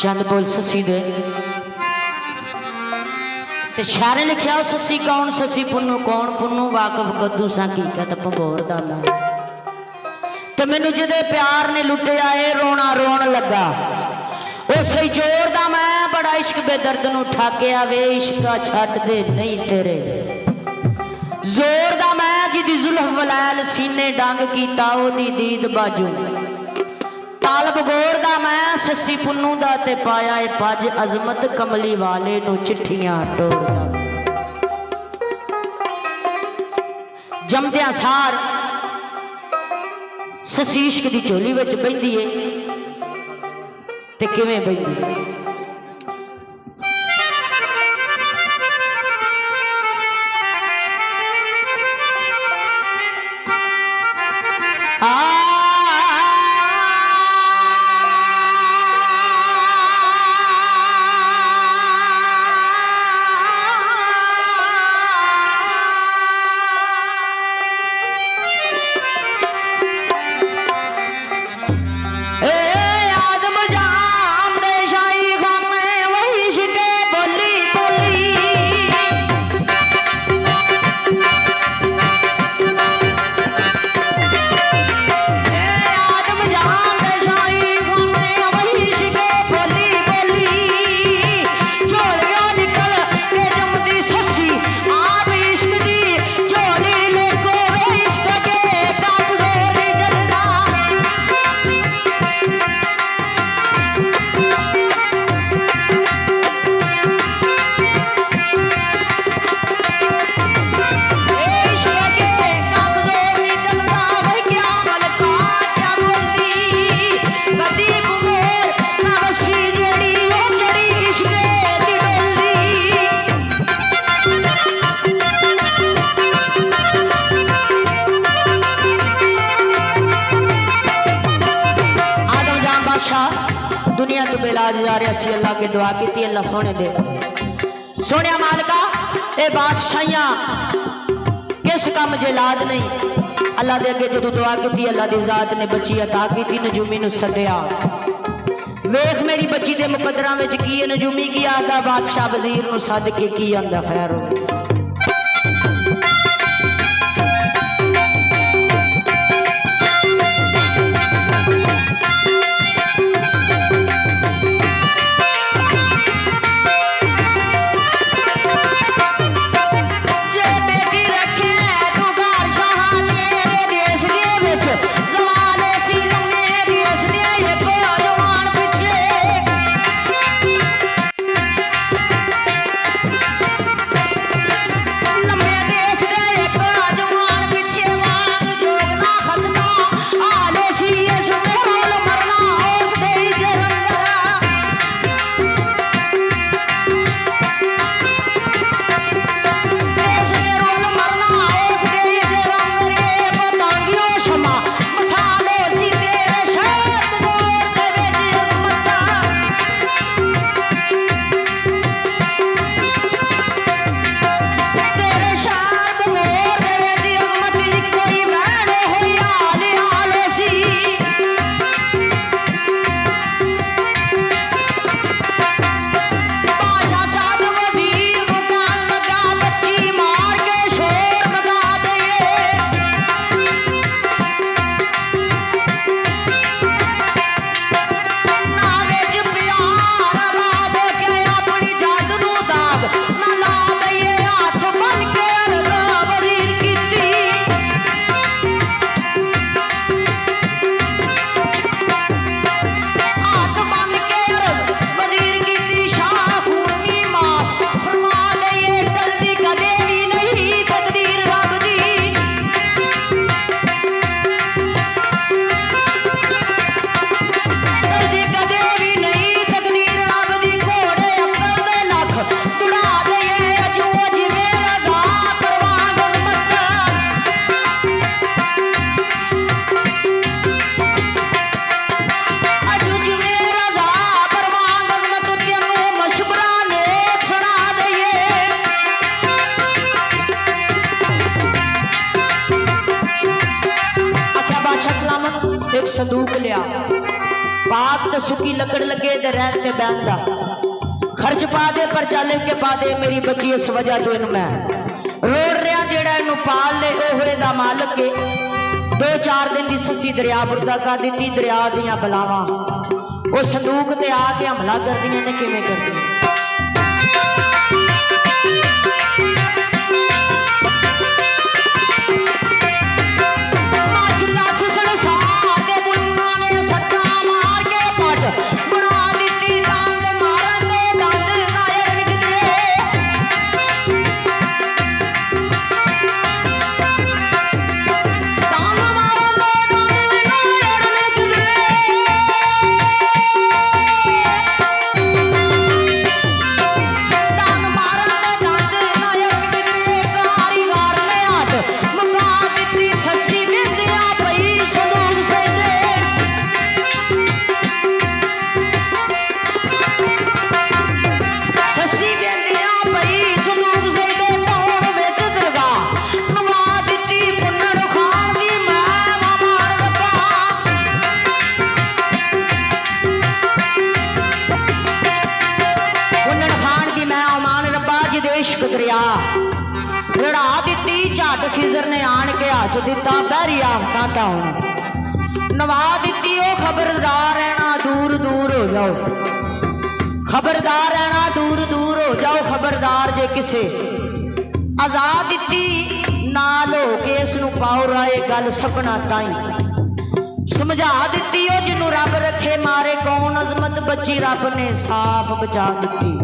चंद बोल ससी दे ते शारे लिखिया ससी कौन ससी पुन्नू कौन पुन्नू वाकफ कद्दू सा की कहता भंबोर दाना ते मैनू जिदे प्यार ने लुटिया ए रोना रोन लगा उस जोर दा मैं बड़ा इश्क बेदर्द नू ठाकिया वे इश्का छड्ड दे नहीं तेरे जोर दा मैं जिदी जुल्फ वलैल सीने डंग कीता ओदी दीद बाजू तालब गोर दा मैं ससी पुन्नू दा ते पाया ए पज अजमत कमली वाले नू चिट्ठियां टोरदा जमदियां सार ससी इश्क दी झोली विच बहिंदी है ते किवें बहिंदी दुनिया तो बेलाज जा रहा सी अल्लाह के दुआ की अल्लाह सोने दे सोने मालका ये बादशाहियां किस काम जलाद नहीं अल्लाह दे अगे जो दुआ की अल्लाह की जात ने बच्ची अता की नजूमी नू सदया वेख मेरी बच्ची के मुकदरा में की नजूमी की आदा बादशाह वजीर नू सद के की आंदा खैर हो एक संदूक लिया पाक तो सुखी लकड़ लगे ते रहन ते बहनदा खर्च पा दे पर चल के पा दे मेरी बच्ची इस वजह तो इन मैं रोड़ रहा जेड़ा इनू पाल ले ओ होए दा मालक के 2-4 दिन की ससी दरिया बुरदा कर दी दरिया दियां बलावां वो संदूक ते आके हमला कर दियां ने किवें करदी खिजर ने आन के हाथ दिता बहरी आफत ताउन नवा दी खबरदार रहना दूर दूर हो जाओ खबरदार रहना दूर दूर हो जाओ खबरदार जे किसे आजाद दी नाल हो के इसनू पाओ राए गल सपना ताई समझा दी जिन्नू रब रखे मारे कौन अजमत बची रब ने साफ बचा दी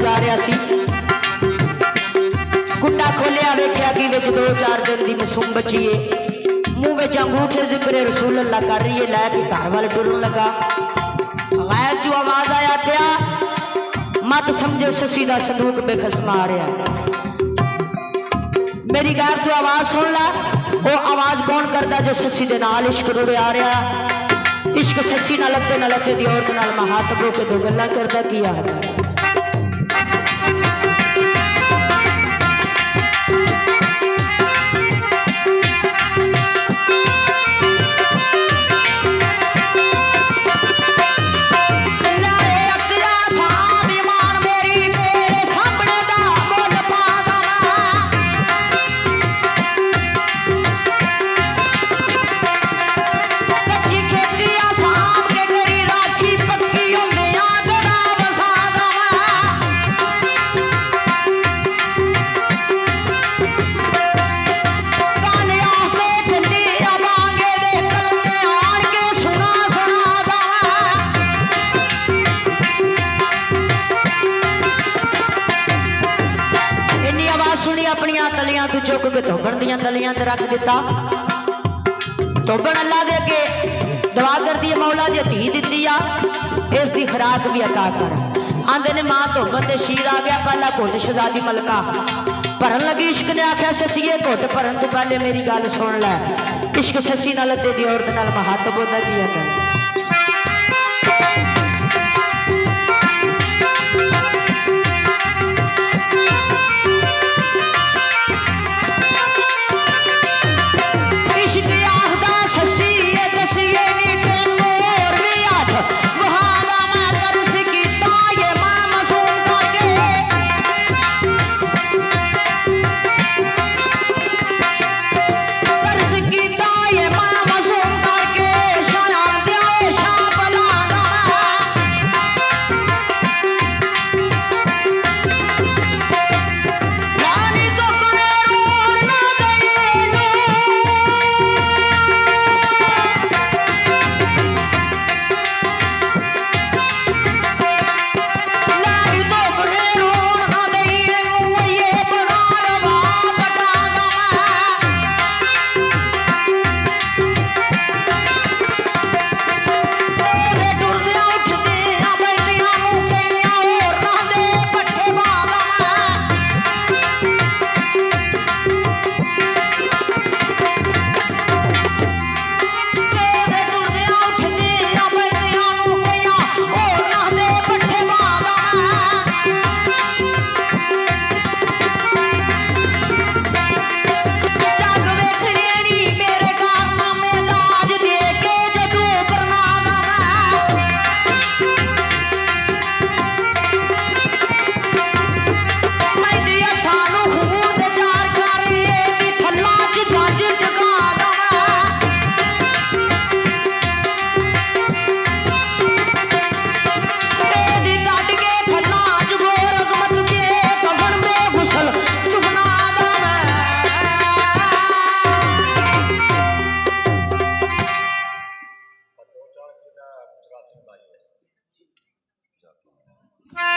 जा रहा सी कुंडा खोलिया वेख्या कि 2-4 दिन की मासूम बची है मुंह में अंगूठे जिक्र रसूल अल्लाह कर रही है लैके घर वाल टुरन लगा गैर जो आवाज आया क्या मत समझे ससी का संदूक बेखस मारिया मेरी गैर जो आवाज सुन ला वो आवाज कौन करता जो ससी दे नाल इश्क रुड़िया रहा इश्क ससी ना लगते दी औरत नाल हाथ बो के 2 गल्लां करता किया चुक के धोबन दियां तलियां ते रख दिता धोबन अल्लाह दे अगे दुआ कर दी मौला जे धी दिती आ इस दी खुराक भी अता कर आंदे ने मां धोबन ते शीर आ गया पहला घुट शहजादी मलका भरन लगी इश्क ने आख्या ससीए घुट भरन तो पहले मेरी गल सुन लै इश्क ससी नाल ते दी औरत नाल महत बोदा किया कर कर्ज कीता ये मां मासूम करके शाया